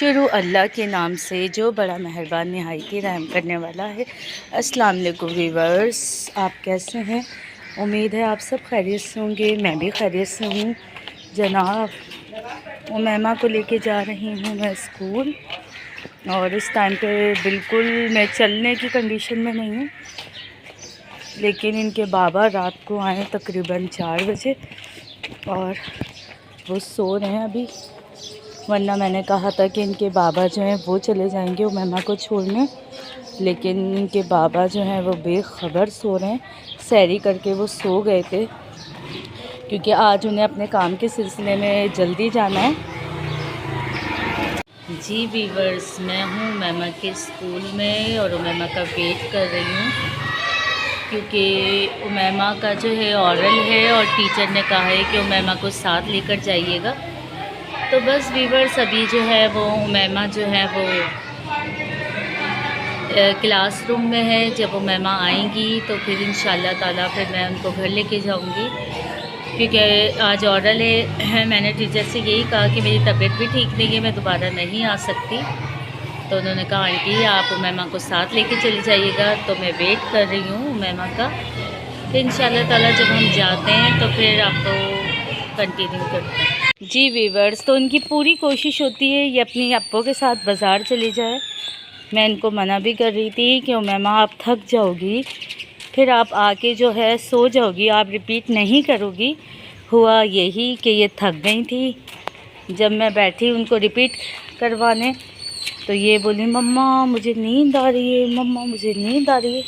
शुरू अल्लाह के नाम से जो बड़ा मेहरबान नहायती रहम करने वाला है। अस्सलाम वालेकुम व्यूअर्स, आप कैसे हैं? उम्मीद है आप सब खैरियत से होंगे। मैं भी खैरियत से हूँ जनाब। उमैमा को लेके जा रही हूँ मैं स्कूल, और इस टाइम पे बिल्कुल मैं चलने की कंडीशन में नहीं हूँ, लेकिन इनके बाबा रात को आए तकरीबन 4 बजे और वो सो रहे हैं अभी। वरना मैंने कहा था कि इनके बाबा जो हैं वो चले जाएंगे उमैमा को छोड़ने, लेकिन इनके बाबा जो हैं वो बेखबर सो रहे हैं। सैरी करके वो सो गए थे क्योंकि आज उन्हें अपने काम के सिलसिले में जल्दी जाना है। जी वीवर्स, मैं हूँ उमैमा के स्कूल में और उमैमा का वेट कर रही हूँ क्योंकि उमैमा का जो है ऑरल है और टीचर ने कहा है कि उमैमा को साथ लेकर जाइएगा। तो बस वीवर्स, अभी जो है वो उमैमा जो है वो क्लासरूम में है। जब उमैमा आएंगी तो फिर इंशाल्लाह ताला फिर मैं उनको घर लेके जाऊंगी क्योंकि आज ऑरल है। मैंने टीचर से यही कहा कि मेरी तबीयत भी ठीक नहीं है, मैं दोबारा नहीं आ सकती। तो उन्होंने कहा आंटी आप उमैमा को साथ लेके चली जाइएगा। तो मैं वेट कर रही हूँ उमैमा का। तो इंशाल्लाह ताला जब हम जाते हैं तो फिर आपको कंटिन्यू करते हैं। जी वीवर्स, तो इनकी पूरी कोशिश होती है ये अपनी अप्पो के साथ बाज़ार चली जाए। मैं इनको मना भी कर रही थी कि उमैमा आप थक जाओगी, फिर आप आके जो है सो जाओगी, आप रिपीट नहीं करोगी। हुआ यही कि ये थक गई थी। जब मैं बैठी उनको रिपीट करवाने तो ये बोली मम्मा मुझे नींद आ रही है, मम्मा मुझे नींद आ रही है।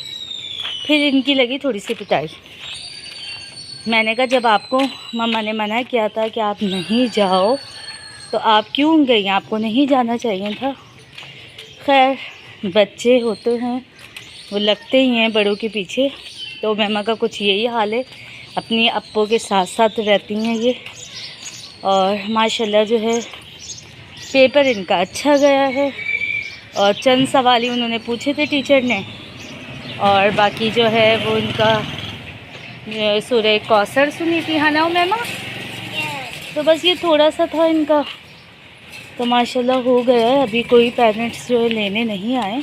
फिर इनकी लगी थोड़ी सी पिटाई। मैंने कहा जब आपको मम्मा ने मना किया था कि आप नहीं जाओ तो आप क्यों गई? आपको नहीं जाना चाहिए था। खैर, बच्चे होते हैं वो लगते ही हैं बड़ों के पीछे। तो उमैमा का कुछ यही हाल है, अपनी अप्पो के साथ साथ रहती हैं ये। और माशाल्लाह जो है पेपर इनका अच्छा गया है और चंद सवाल ही उन्होंने पूछे थे टीचर ने, और बाकी जो है वो इनका सूरह कौसर सुनी थी, है ना उमैमा? तो बस ये थोड़ा सा था इनका, तो माशाल्लाह हो गया है। अभी कोई पेरेंट्स जो है लेने नहीं आए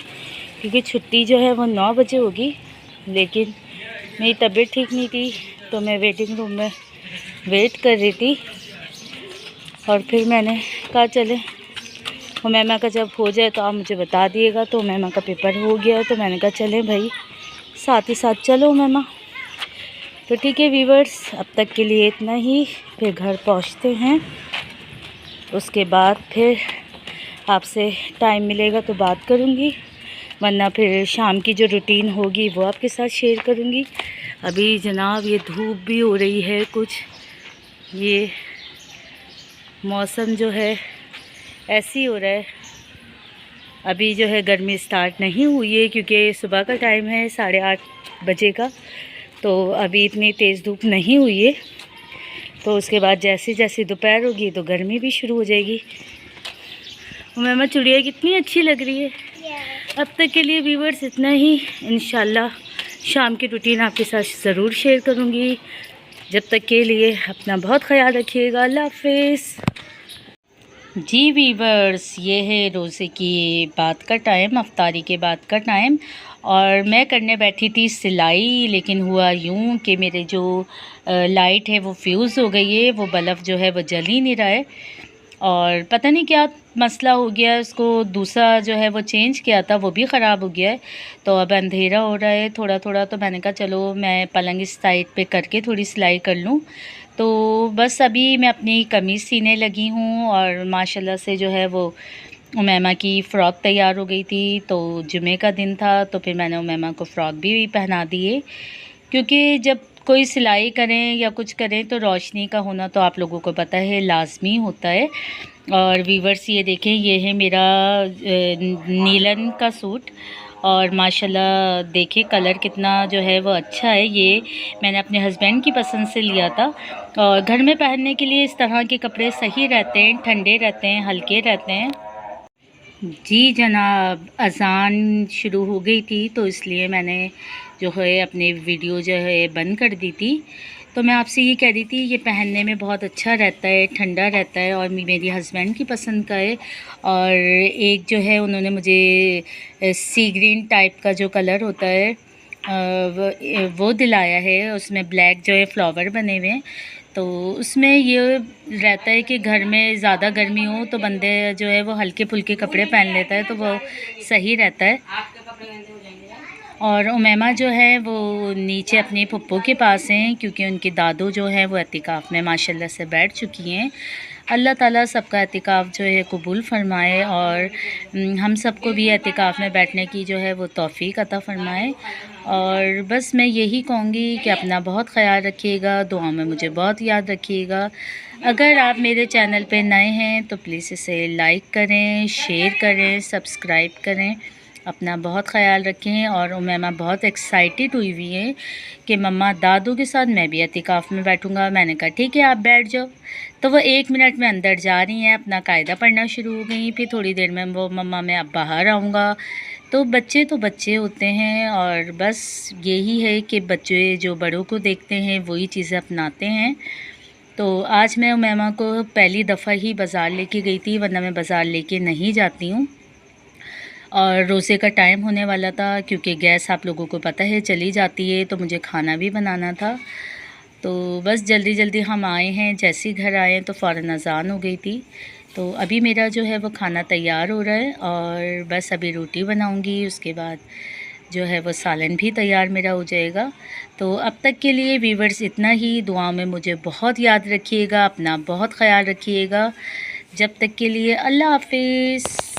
क्योंकि छुट्टी जो है वो 9 बजे होगी। लेकिन मेरी तबीयत ठीक नहीं थी तो मैं वेटिंग रूम में वेट कर रही थी, और फिर मैंने कहा चले उमैमा का जब हो जाए तो आप मुझे बता दिएगा। तो उमैमा का पेपर हो गया तो मैंने कहा चलें भाई साथ ही साथ चलो उमैमा। तो ठीक है वीवर्स, अब तक के लिए इतना ही। फिर घर पहुंचते हैं, उसके बाद फिर आपसे टाइम मिलेगा तो बात करूंगी, वरना फिर शाम की जो रूटीन होगी वो आपके साथ शेयर करूंगी। अभी जनाब ये धूप भी हो रही है कुछ, ये मौसम जो है ऐसी हो रहा है। अभी जो है गर्मी स्टार्ट नहीं हुई है क्योंकि सुबह का टाइम है 8:30 बजे का, तो अभी इतनी तेज़ धूप नहीं हुई है। तो उसके बाद जैसे जैसे दोपहर होगी तो गर्मी भी शुरू हो जाएगी। उमैमा चिड़िया कितनी अच्छी लग रही है। अब तक के लिए व्यूअर्स इतना ही। इंशाल्लाह शाम की रूटीन आपके साथ ज़रूर शेयर करूँगी। जब तक के लिए अपना बहुत ख्याल रखिएगा। अल्लाह हाफिज़। जी वीवर्स, ये है रोज़े की बात का टाइम, अफ्तारी के बाद का टाइम, और मैं करने बैठी थी सिलाई। लेकिन हुआ यूँ कि मेरे जो लाइट है वो फ्यूज़ हो गई है, वो बल्ब जो है वो जल ही नहीं रहा है, और पता नहीं क्या मसला हो गया है। उसको दूसरा जो है वो चेंज किया था, वो भी ख़राब हो गया है। तो अब अंधेरा हो रहा है थोड़ा थोड़ा, तो मैंने कहा चलो मैं पलंग इस साइड पे करके थोड़ी सिलाई कर लूँ। तो बस अभी मैं अपनी कमीज़ सीने लगी हूँ, और माशाल्लाह से जो है वो उमैमा की फ़्रॉक तैयार हो गई थी। तो जुमे का दिन था तो फिर मैंने उमैमा को फ़्रॉक भी पहना दी है, क्योंकि जब कोई सिलाई करें या कुछ करें तो रोशनी का होना तो आप लोगों को पता है लाजमी होता है। और वीवर्स ये देखें, ये है मेरा नीलन का सूट, और माशाल्लाह देखिए कलर कितना जो है वो अच्छा है। ये मैंने अपने हस्बैंड की पसंद से लिया था, और घर में पहनने के लिए इस तरह के कपड़े सही रहते हैं, ठंडे रहते हैं, हल्के रहते हैं। जी जनाब, अज़ान शुरू हो गई थी तो इसलिए मैंने जो है अपनी वीडियो जो है बंद कर दी थी। तो मैं आपसे ये कह रही थी, ये पहनने में बहुत अच्छा रहता है, ठंडा रहता है और मेरी हस्बैंड की पसंद का है। और एक जो है उन्होंने मुझे सी ग्रीन टाइप का जो कलर होता है वो दिलाया है। उसमें ब्लैक जो है फ्लावर बने हुए हैं। तो उसमें ये रहता है कि घर में ज़्यादा गर्मी हो तो बंदे जो है वो हल्के फुल्के कपड़े पहन लेता है, तो वो सही रहता है। और उमैमा जो है वो नीचे अपने फुप्पो के पास हैं, क्योंकि उनकी दादू जो है वो एतिकाफ़ में माशाल्लाह से बैठ चुकी हैं। अल्लाह ताला सबका एतिकाफ़ जो है कबूल फ़रमाए और हम सबको भी एतिकाफ़ में बैठने की जो है वो तौफ़ीक अता फ़रमाए। और बस मैं यही कहूँगी कि अपना बहुत ख़याल रखिएगा, दुआ में मुझे बहुत याद रखिएगा। अगर आप मेरे चैनल पे नए हैं तो प्लीज़ इसे लाइक करें, शेयर करें, सब्सक्राइब करें। अपना बहुत ख़याल रखें। और उमैमा बहुत एक्साइटेड हुई है कि मम्मा दादू के साथ मैं भी एतिकाफ़ में बैठूँगा। मैंने कहा ठीक है, आप बैठ जाओ। तो वो 1 मिनट में अंदर जा रही हैं, अपना कायदा पढ़ना शुरू हो गई। फिर थोड़ी देर में वो मम्मा मैं अब बाहर आऊँगा। तो बच्चे होते हैं और बस यही है कि बच्चे जो बड़ों को देखते हैं वही चीज़ें अपनाते हैं। तो आज मैं उमैमा को पहली दफ़ा ही बाज़ार लेके गई थी, वरना मैं बाज़ार लेके नहीं जाती हूँ। और रोज़े का टाइम होने वाला था, क्योंकि गैस आप लोगों को पता है चली जाती है, तो मुझे खाना भी बनाना था। तो बस जल्दी जल्दी हम आए हैं। जैसे ही घर आए तो फ़ौरन अज़ान हो गई थी। तो अभी मेरा जो है वो खाना तैयार हो रहा है और बस अभी रोटी बनाऊंगी, उसके बाद जो है वो सालन भी तैयार मेरा हो जाएगा। तो अब तक के लिए व्यूवर्स इतना ही। दुआ में मुझे बहुत याद रखिएगा, अपना बहुत ख़याल रखिएगा। जब तक के लिए अल्लाह हाफ़िज़।